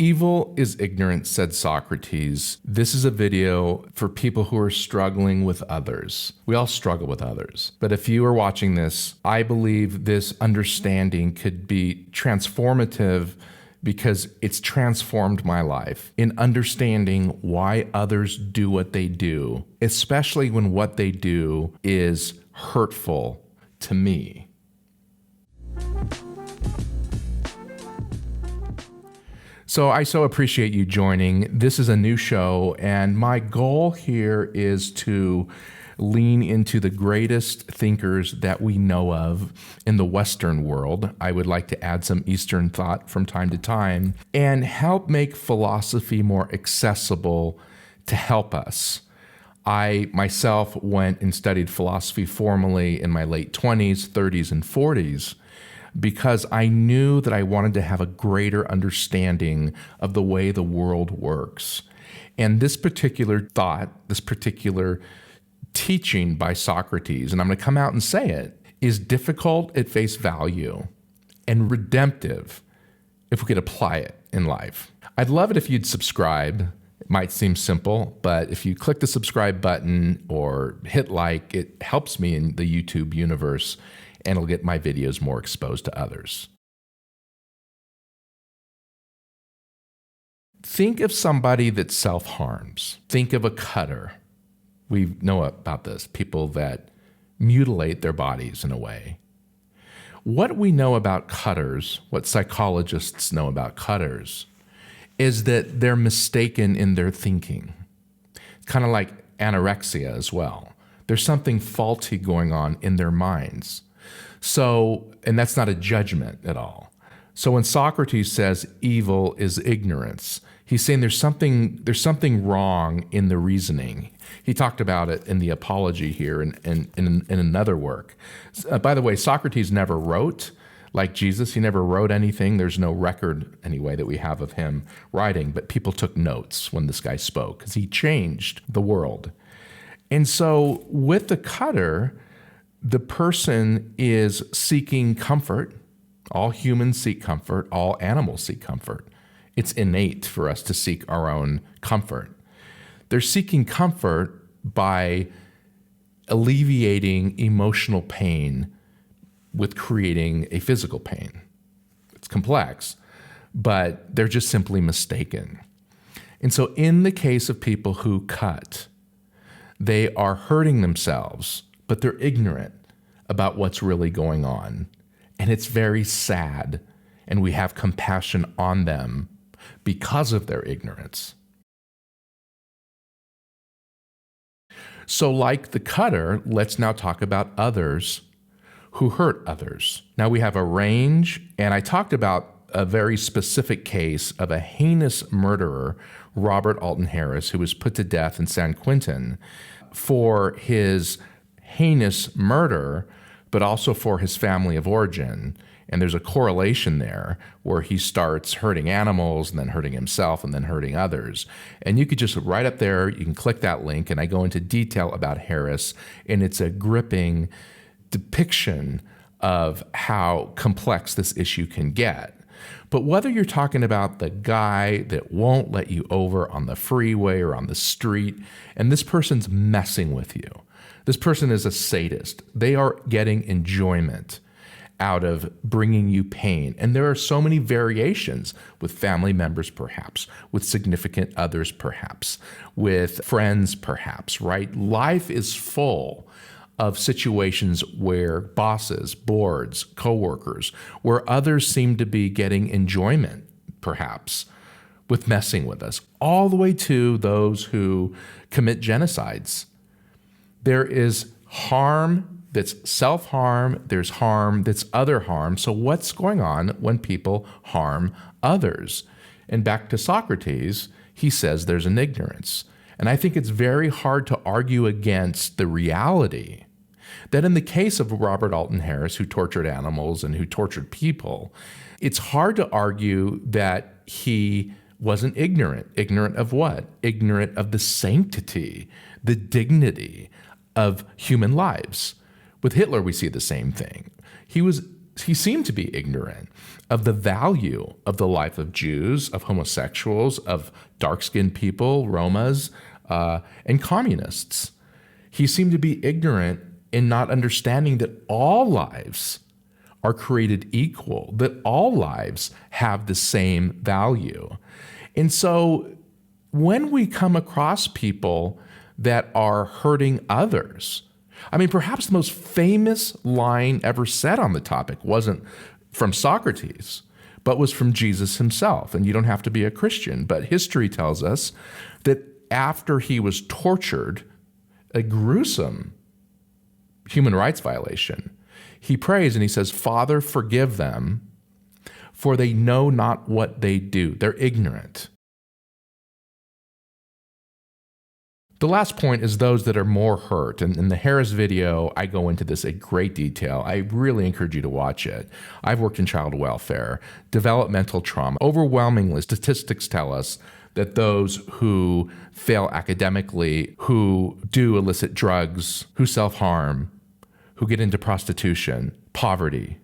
Evil is ignorance, said Socrates. This is a video for people who are struggling with others. We all struggle with others. But if you are watching this, I believe this understanding could be transformative because it's transformed my life in understanding why others do what they do, especially when what they do is hurtful to me. So I so appreciate you joining. This is a new show, and my goal here is to lean into the greatest thinkers that we know of in the Western world. I would like to add some Eastern thought from time to time and help make philosophy more accessible to help us. I myself went and studied philosophy formally in my late 20s, 30s, and 40s. Because I knew that I wanted to have a greater understanding of the way the world works. And this particular thought, this particular teaching by Socrates, and I'm going to come out and say it, is difficult at face value and redemptive if we could apply it in life. I'd love it if you'd subscribe. It might seem simple, but if you click the subscribe button or hit like, it helps me in the YouTube universe, and it'll get my videos more exposed to others. Think of somebody that self-harms. Think of a cutter. We know about this, people that mutilate their bodies in a way. What we know about cutters, what psychologists know about cutters, is that they're mistaken in their thinking. Kind of like anorexia as well. There's something faulty going on in their minds. So, and that's not a judgment at all. So when Socrates says evil is ignorance, he's saying there's something wrong in the reasoning. He talked about it in the Apology here and in another work. By the way, Socrates never wrote like Jesus. He never wrote anything. There's no record anyway that we have of him writing, but people took notes when this guy spoke because he changed the world. And so with the cutter, the person is seeking comfort. All humans seek comfort. All animals seek comfort. It's innate for us to seek our own comfort. They're seeking comfort by alleviating emotional pain with creating a physical pain. It's complex, but they're just simply mistaken. And so in the case of people who cut, they are hurting themselves, but they're ignorant about what's really going on. And it's very sad, and we have compassion on them because of their ignorance. So like the cutter, let's now talk about others who hurt others. Now we have a range, and I talked about a very specific case of a heinous murderer, Robert Alton Harris, who was put to death in San Quentin for his heinous murder, but also for his family of origin. And there's a correlation there where he starts hurting animals and then hurting himself and then hurting others. And you could just right up there, you can click that link, and I go into detail about Harris, and it's a gripping depiction of how complex this issue can get. But whether you're talking about the guy that won't let you over on the freeway or on the street, and this person's messing with you, this person is a sadist. They are getting enjoyment out of bringing you pain. And there are so many variations with family members, perhaps, with significant others, perhaps, with friends, perhaps, right? Life is full of situations where bosses, boards, coworkers, where others seem to be getting enjoyment, perhaps, with messing with us, all the way to those who commit genocides. There is harm that's self-harm, there's harm that's other harm. So what's going on when people harm others? And back to Socrates, he says there's an ignorance. And I think it's very hard to argue against the reality that in the case of Robert Alton Harris, who tortured animals and who tortured people, it's hard to argue that he wasn't ignorant. Ignorant of what? Ignorant of the sanctity, the dignity of human lives. With Hitler, we see the same thing. He was he seemed to be ignorant of the value of the life of Jews, of homosexuals, of dark-skinned people, Romas, and communists. He seemed to be ignorant in not understanding that all lives are created equal, that all lives have the same value. And so when we come across people that are hurting others, I mean, perhaps the most famous line ever said on the topic wasn't from Socrates, but was from Jesus himself. And you don't have to be a Christian, but history tells us that after he was tortured, a gruesome human rights violation, he prays and he says, "Father, forgive them, for they know not what they do." They're ignorant. The last point is those that are more hurt. And in the Harris video, I go into this in great detail. I really encourage you to watch it. I've worked in child welfare, developmental trauma. Overwhelmingly, statistics tell us that those who fail academically, who do illicit drugs, who self-harm, who get into prostitution, poverty,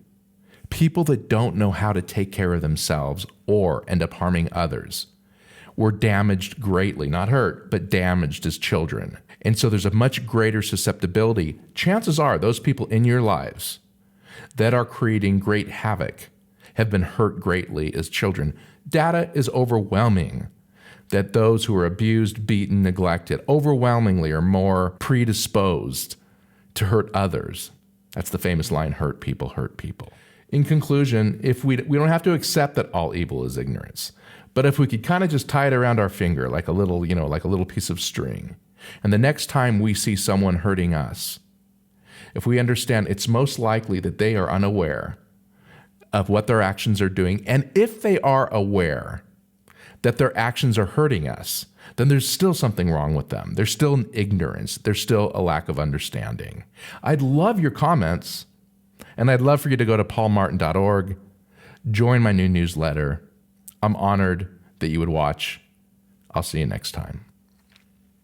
people that don't know how to take care of themselves or end up harming others, were damaged greatly, not hurt, but damaged as children. And so there's a much greater susceptibility. Chances are those people in your lives that are creating great havoc have been hurt greatly as children. Data is overwhelming that those who are abused, beaten, neglected, overwhelmingly are more predisposed to hurt others. That's the famous line, hurt people, hurt people. In conclusion, if we don't have to accept that all evil is ignorance, but if we could kind of just tie it around our finger like a little, like a little piece of string, and the next time we see someone hurting us, if we understand it's most likely that they are unaware of what their actions are doing, and if they are aware that their actions are hurting us, then there's still something wrong with them. There's still an ignorance. There's still a lack of understanding. I'd love your comments, and I'd love for you to go to paulmartin.org, join my new newsletter. I'm honored that you would watch. I'll see you next time.